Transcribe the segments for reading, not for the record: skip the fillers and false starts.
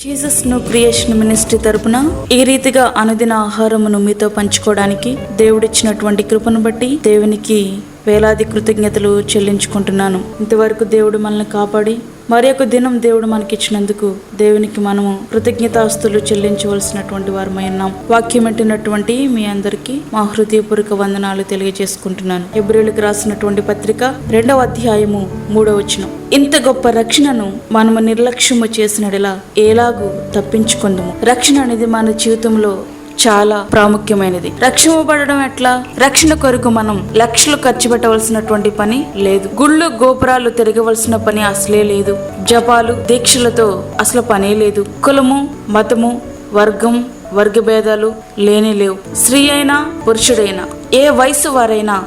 Jesus new creation ministry తరపున ఈ రీతిగా అనుదిన ఆహారమును మీతో పంచుకోవడానికి దేవుడిచ్చినటువంటి కృపను బట్టి దేవునికి వేలాది కృతజ్ఞతలు చెల్లించుకుంటున్నాను. ఇంతవరకు దేవుడు మనల్ని కాపాడి మరి ఒక దినం దేవుడు మనకిచ్చినందుకు దేవునికి మనము కృతజ్ఞతాస్తులు చెల్లించవలసినటువంటి వారమై ఉన్నాం. వాక్యం వింటున్నటువంటి మీ అందరికీ మా హృదయపూర్వక వందనాలు తెలియజేసుకుంటున్నాను. హెబ్రీయులకు రాసినటువంటి పత్రిక 2వ అధ్యాయము 3వ వచనం. ఇంత గొప్ప రక్షణను మనము నిర్లక్ష్యము చేసినట్లా ఎలాగూ తప్పించుకుందాము. రక్షణ అనేది మన జీవితంలో చాలా ప్రాముఖ్యమైనది. రక్షింపబడడం ఎట్లా? రక్షణ కొరకు మనం లక్షలు ఖర్చు పెట్టవలసినటువంటి పని లేదు. గుళ్ళు గోపురాలు తిరగవలసిన పని అసలే లేదు. జపాలు దీక్షలతో అసలు పనే లేదు. కులము మతము వర్గం వర్గ భేదాలు లేనే లేవు. స్త్రీ అయినా పురుషుడైనా ఏ వయసు వారైనా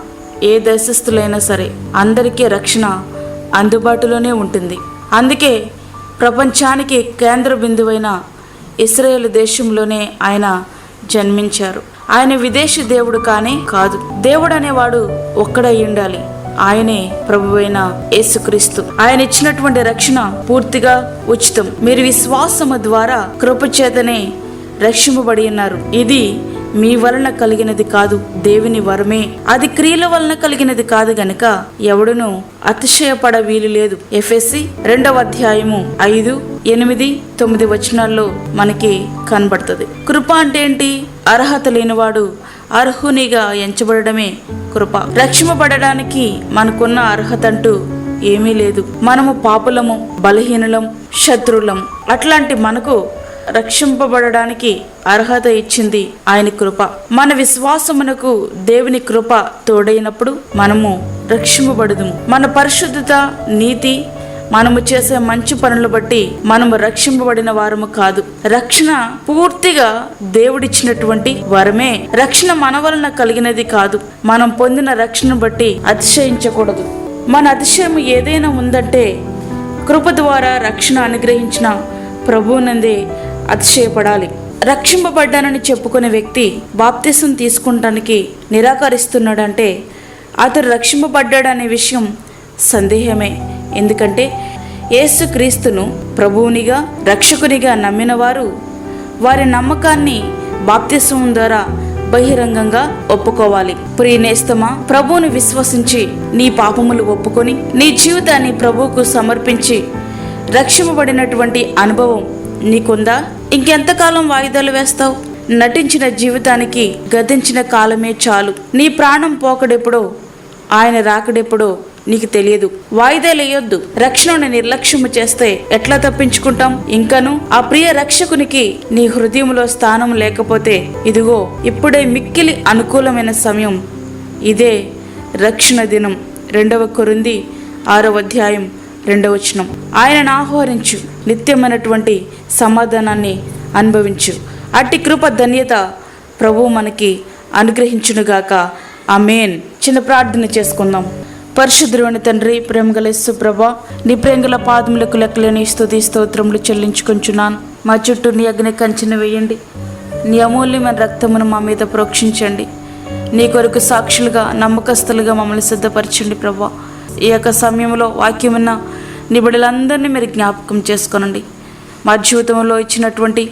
ఏ దేశస్థులైనా సరే అందరికీ రక్షణ అందుబాటులోనే ఉంటుంది. అందుకే ప్రపంచానికి కేంద్ర బిందువైన ఇశ్రాయేలు దేశంలోనే ఆయన జన్మించారు. ఆయన విదేశీ దేవుడు కానే కాదు. దేవుడు అనేవాడు ఒక్కడై ఉండాలి. ఆయనే ప్రభువైన యేసుక్రీస్తు. ఆయన ఇచ్చినటువంటి రక్షణ పూర్తిగా ఉచితం. మీరు విశ్వాసము ద్వారా కృపచేతనే రక్షింపబడి ఉన్నారు. ఇది మీ వలన కలిగినది కాదు, దేవుని వరమే. అది క్రియల వలన కలిగినది కాదు గనుక ఎవడును అతిశయపడ వీలు లేదు. ఎఫెసీ 2వ అధ్యాయము 5, 8, 9 వచనాల్లో మనకి కనబడుతుంది. కృప అంటే ఏంటి? అర్హత లేనివాడు అర్హునిగా ఎంచబడమే కృప. రక్షింపబడడానికి మనకున్న అర్హత అంటూ ఏమీ లేదు. మనము పాపులము, బలహీనులం, శత్రువులం. అట్లాంటి మనకు రక్షింపబడడానికి అర్హత ఇచ్చింది ఆయన కృప. మన విశ్వాసమునకు దేవుని కృప తోడైనప్పుడు మనము రక్షింపబడదుము. మన పరిశుద్ధత, నీతి, మనము చేసే మంచి పనులు బట్టి మనము రక్షింపబడిన వారము కాదు. రక్షణ పూర్తిగా దేవుడిచ్చినటువంటి వరమే. రక్షణ మన వలన కలిగినది కాదు. మనం పొందిన రక్షణ బట్టి అతిశయించకూడదు. మన అతిశయం ఏదైనా ఉందంటే కృప ద్వారా రక్షణ అనుగ్రహించిన ప్రభువునందే అతిశయపడాలి. రక్షింపబడ్డానని చెప్పుకునే వ్యక్తి బాప్తిసం తీసుకుంటానికి నిరాకరిస్తున్నాడంటే అతడు రక్షింపబడ్డాడనే విషయం సందేహమే. ఎందుకంటే యేసుక్రీస్తును ప్రభువునిగా రక్షకునిగా నమ్మిన వారు వారి నమ్మకాన్ని బాప్తిసం ద్వారా బహిరంగంగా ఒప్పుకోవాలి. ప్రియనేస్తమా, ప్రభువుని విశ్వసించి నీ పాపములు ఒప్పుకొని నీ జీవితాన్ని ప్రభువుకు సమర్పించి రక్షింపబడినటువంటి అనుభవం నీకుందా? ఇంకెంతకాలం వాయిదాలు వేస్తావు? నటించిన జీవితానికి గతించిన కాలమే చాలు. నీ ప్రాణం పోకడెప్పుడో ఆయన రాకడెప్పుడో నీకు తెలియదు. వాయిదాలు వేయొద్దు. రక్షణను నిర్లక్ష్యము చేస్తే ఎట్లా తప్పించుకుంటాం? ఇంకను ఆ ప్రియ రక్షకునికి నీ హృదయంలో స్థానం లేకపోతే ఇదిగో ఇప్పుడే మిక్కిలి అనుకూలమైన సమయం. ఇదే రక్షణ దినం. 2వ కొరింథీ 6వ అధ్యాయం 2వ వచనం. ఆయనను ఆహ్వానించు, నిత్యమైనటువంటి సమాధానాన్ని అనుభవించు. అట్టి కృప ధన్యత ప్రభువు మనకి అనుగ్రహించునుగాక. ఆమేన్. చిన్న ప్రార్థన చేసుకుందాం. పరిశుద్ధుడైన తండ్రి, ప్రేమగల యేసు ప్రభువా, నీ ప్రేమగల పాదములకు లెక్కలేని స్తుతి స్తోత్రములు చెల్లించుకొంచున్నాను. మా చుట్టూ నీ అగ్ని కంచెను వేయండి. నీ అమూల్యమైన రక్తమును మా మీద ప్రోక్షించండి. నీ కొరకు సాక్షులుగా నమ్మకస్తులుగా మమ్మల్ని సిద్ధపరచండి ప్రభువా. ఈ యొక్క సమయంలో వాక్యమున్న నీ బిడ్డలందరినీ మీరు జ్ఞాపకం చేసుకోనండి. మా జీవితంలో ఇచ్చినటువంటి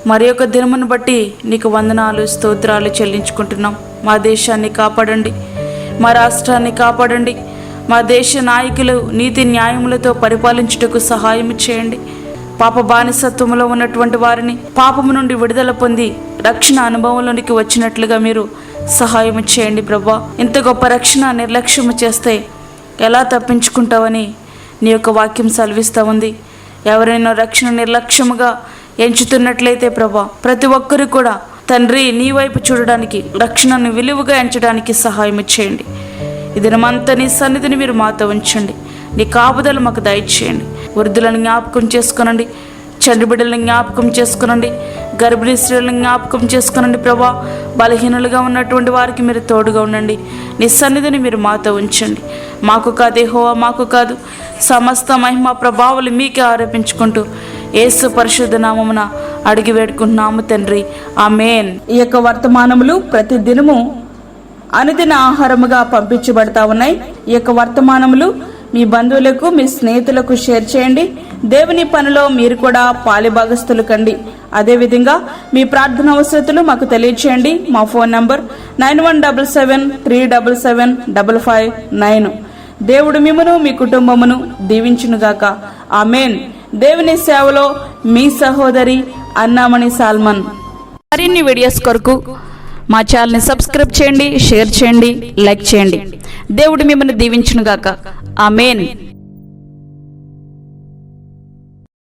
మరి ఒక దినమును బట్టి నీకు వందనాలు స్తోత్రాలు చెల్లించుకుంటున్నాం. మా దేశాన్ని కాపాడండి, మా రాష్ట్రాన్ని కాపాడండి. మా దేశ నాయకులు నీతి న్యాయములతో పరిపాలించుటకు సహాయం చేయండి. పాప బానిసత్వంలో ఉన్నటువంటి వారిని పాపము నుండి విడుదల పొంది రక్షణ అనుభవంలోనికి వచ్చినట్లుగా మీరు సహాయం చేయండి ప్రభా. ఇంత గొప్ప రక్షణ నిర్లక్ష్యము చేస్తే ఎలా తప్పించుకుంటావని నీ యొక్క వాక్యం సెలవిస్తూ ఉంది. ఎవరైనా రక్షణ నిర్లక్ష్యముగా ఎంచుతున్నట్లయితే ప్రభా, ప్రతి ఒక్కరు కూడా తండ్రి నీ వైపు చూడడానికి, రక్షణను విలువగా ఎంచడానికి సహాయం చేయండి. ఈ దినమంతా నీ సన్నిధిని మీరు మాతో ఉంచండి. నీ కాపుదలు మాకు దయచేయండి. వృద్ధులను జ్ఞాపకం చేసుకునండి, చండి బిడ్డలను జ్ఞాపకం చేసుకునండి, గర్భిణీ స్త్రీలను జ్ఞాపకం చేసుకునండి ప్రభా. బలహీనులుగా ఉన్నటువంటి వారికి మీరు తోడుగా ఉండండి. నీ సన్నిధిని మీరు మాతో ఉంచండి. మాకు కాదు యెహోవా, మాకు కాదు, సమస్త మహిమ ప్రభావాలు మీకే ఆరోపించుకుంటూ యేసు పరిశుద్ధ నామమున అడిగి వేడుకుంటున్నాము తండ్రి. ఆమేన్. ఈ యొక్క వర్తమానములు ప్రతి దినము అనుదిన ఆహారముగా పంపించబడతా ఉన్నాయి. ఈ యొక్క వర్తమానములు మీ బంధువులకు, మీ స్నేహితులకు షేర్ చేయండి. దేవుని పనిలో మీరు కూడా పాలిభాగస్తులు కండి. అదేవిధంగా మీ ప్రార్థన అవసరతలు మాకు తెలియచేయండి. మా ఫోన్ నంబర్ 9177377559. దేవుడు మిమ్మును మీ కుటుంబమును దీవించునుగాక. ఆమేన్. దేవుని సేవలో మీ సహోదరి అన్నామణి సాల్మన్. మరిన్ని వీడియోస్ కొరకు మా ఛానల్ని సబ్స్క్రైబ్ చేయండి, షేర్ చేయండి, లైక్ చేయండి. దేవుడు మిమ్మల్ని దీవించునుగాక. ఆమేన్.